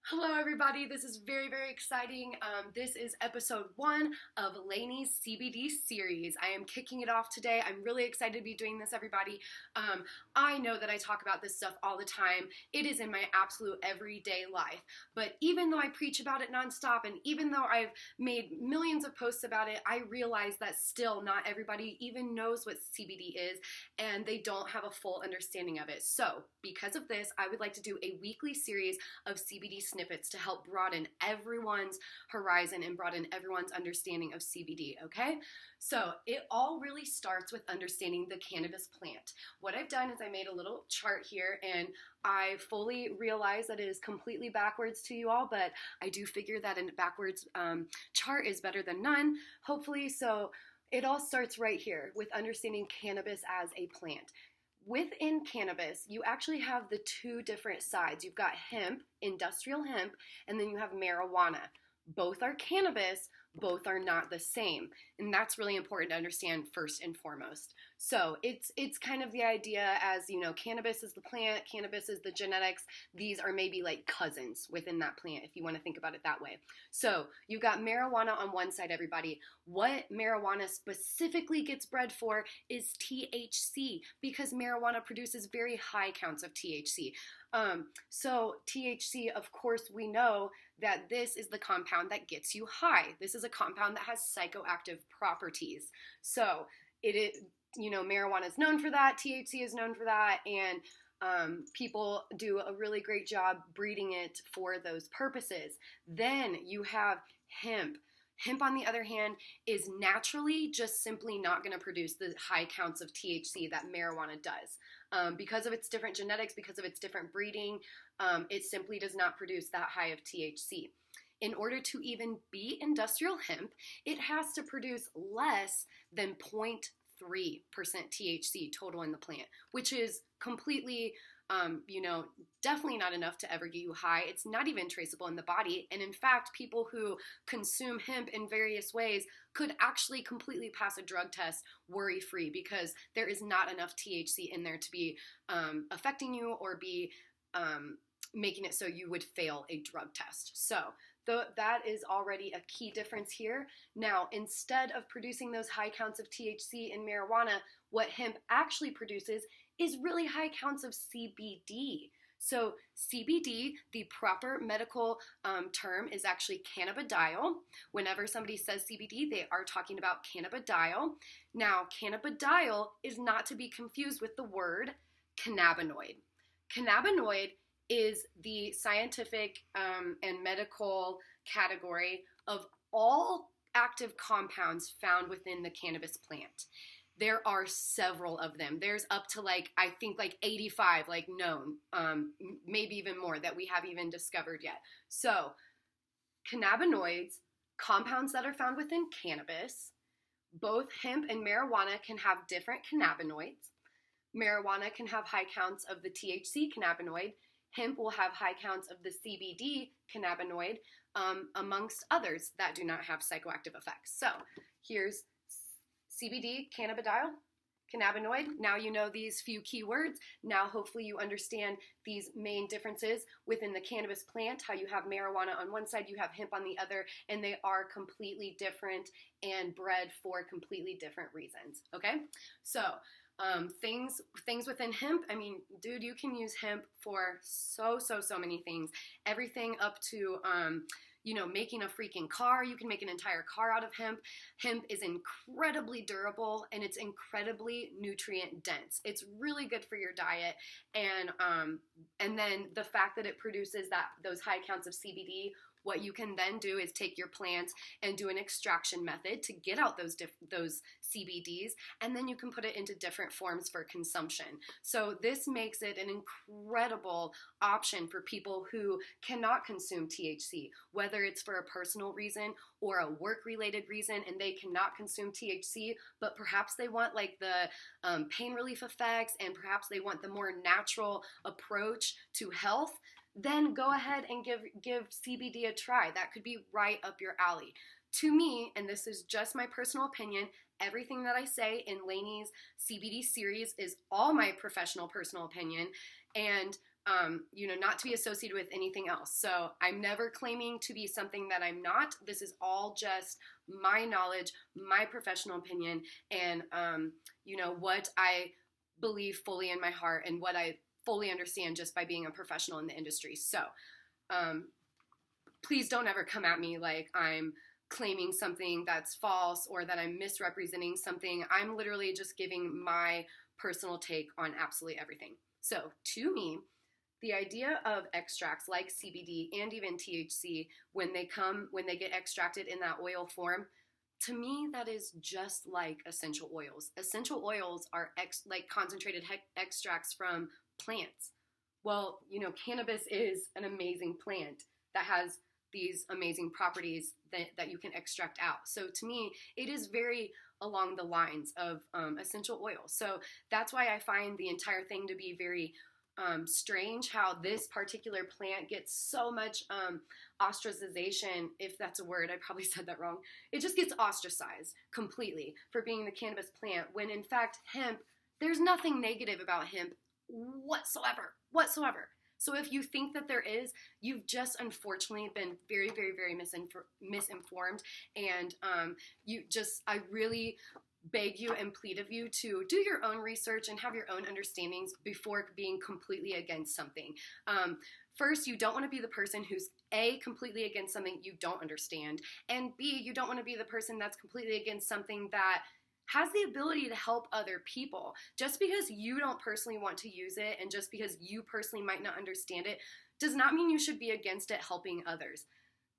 Hello everybody, this is very, very exciting. This is episode 1 of Laynie's CBD series. I am kicking it off today. I'm really excited to be doing this, everybody. I know that I talk about this stuff all the time. It is in my absolute everyday life. But even though I preach about it nonstop, and even though I've made millions of posts about it, I realize that still not everybody even knows what CBD is, and they don't have a full understanding of it. So, because of this, I would like to do a weekly series of CBD snippets to help broaden everyone's horizon and broaden everyone's understanding of CBD, okay? So it all really starts with understanding the cannabis plant. What I've done is I made a little chart here, and I fully realize that it is completely backwards to you all, but I do figure that a backwards chart is better than none, hopefully. So it all starts right here with understanding cannabis as a plant. Within cannabis, you actually have the two different sides. You've got hemp, industrial hemp, and then you have marijuana. Both are cannabis, both are not the same. And that's really important to understand first and foremost. So it's kind of the idea as, you know, cannabis is the plant, cannabis is the genetics. These are maybe like cousins within that plant, if you want to think about it that way. So you've got marijuana on one side, everybody. What marijuana specifically gets bred for is THC, because marijuana produces very high counts of THC. So THC, of course, we know that this is the compound that gets you high. This is a compound that has psychoactive properties. So it is, you know, marijuana is known for that, THC is known for that, and people do a really great job breeding it for those purposes. Then you have hemp. Hemp, on the other hand, is naturally just simply not going to produce the high counts of THC that marijuana does. Because of its different genetics, because of its different breeding, it simply does not produce that high of THC. In order to even be industrial hemp, it has to produce less than 0.3% THC total in the plant, which is completely, definitely not enough to ever get you high. It's not even traceable in the body. And in fact, people who consume hemp in various ways could actually completely pass a drug test worry-free, because there is not enough THC in there to be affecting you or be making it so you would fail a drug test. So that is already a key difference here. Now, instead of producing those high counts of THC in marijuana, what hemp actually produces is really high counts of CBD. So CBD, the proper medical term, is actually cannabidiol. Whenever somebody says CBD, they are talking about cannabidiol. Now, cannabidiol is not to be confused with the word cannabinoid. Cannabinoid is the scientific and medical category of all active compounds found within the cannabis plant. There are several of them. There's up to I think 85 known, maybe even more that we haven't even discovered yet. So cannabinoids, compounds that are found within cannabis, both hemp and marijuana can have different cannabinoids. Marijuana can have high counts of the THC cannabinoid. Hemp will have high counts of the CBD cannabinoid, amongst others that do not have psychoactive effects. So here's CBD, cannabidiol, cannabinoid. Now you know these few keywords. Now hopefully you understand these main differences within the cannabis plant, how you have marijuana on one side, you have hemp on the other, and they are completely different and bred for completely different reasons, okay? So things within hemp, I mean, dude, you can use hemp for so many things. Everything up to, making a freaking car. You can make an entire car out of hemp. Hemp is incredibly durable, and it's incredibly nutrient dense. It's really good for your diet, and then the fact that it produces those high counts of CBD. What you can then do is take your plants and do an extraction method to get out those CBDs, and then you can put it into different forms for consumption. So this makes it an incredible option for people who cannot consume THC, whether it's for a personal reason or a work-related reason, and they cannot consume THC, but perhaps they want the pain relief effects, and perhaps they want the more natural approach to health. Then go ahead and give CBD a try. That could be right up your alley. To me, and this is just my personal opinion, everything that I say in Laynie's CBD series is all my professional personal opinion, and not to be associated with anything else. So I'm never claiming to be something that I'm not. This is all just my knowledge, my professional opinion, and, what I believe fully in my heart and what I fully understand just by being a professional in the industry. So please don't ever come at me like I'm claiming something that's false or that I'm misrepresenting something. I'm literally just giving my personal take on absolutely everything. So to me, the idea of extracts like CBD and even THC, when they get extracted in that oil form, to me, that is just like essential oils. Essential oils are like concentrated extracts from plants. Well, cannabis is an amazing plant that has these amazing properties that you can extract out. So to me, it is very along the lines of essential oils. So that's why I find the entire thing to be very strange, how this particular plant gets so much ostracization, if that's a word. I probably said that wrong. It just gets ostracized completely for being the cannabis plant, when in fact hemp, there's nothing negative about hemp whatsoever. So if you think that there is, you've just unfortunately been very, very, very misinformed, and I really beg you and plead of you to do your own research and have your own understandings before being completely against something. First, you don't want to be the person who's A, completely against something you don't understand, and B, you don't want to be the person that's completely against something that has the ability to help other people. Just because you don't personally want to use it and just because you personally might not understand it does not mean you should be against it helping others.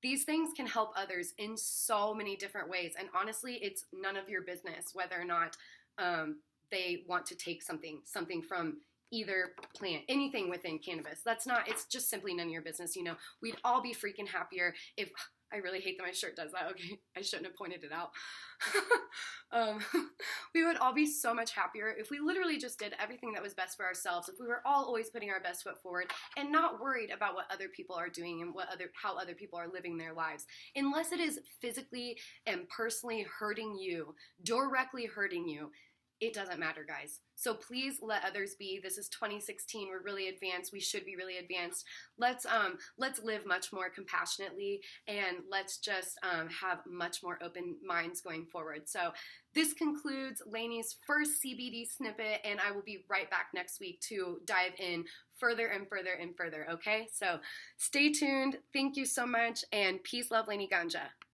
These things can help others in so many different ways, and honestly, it's none of your business whether or not they want to take something from either plant, anything within cannabis. It's just simply none of your business. We'd all be freaking happier if, I really hate that my shirt does that. Okay, I shouldn't have pointed it out. We would all be so much happier if we literally just did everything that was best for ourselves, if we were all always putting our best foot forward and not worried about what other people are doing and how other people are living their lives. Unless it is physically and personally hurting you, directly hurting you, it doesn't matter, guys. So please let others be. This is 2016. We're really advanced. We should be really advanced. Let's live much more compassionately, and let's just have much more open minds going forward. So this concludes Laynie's first CBD snippet, and I will be right back next week to dive in further and further and further, okay? So stay tuned. Thank you so much, and peace, love, Laynie Ganja.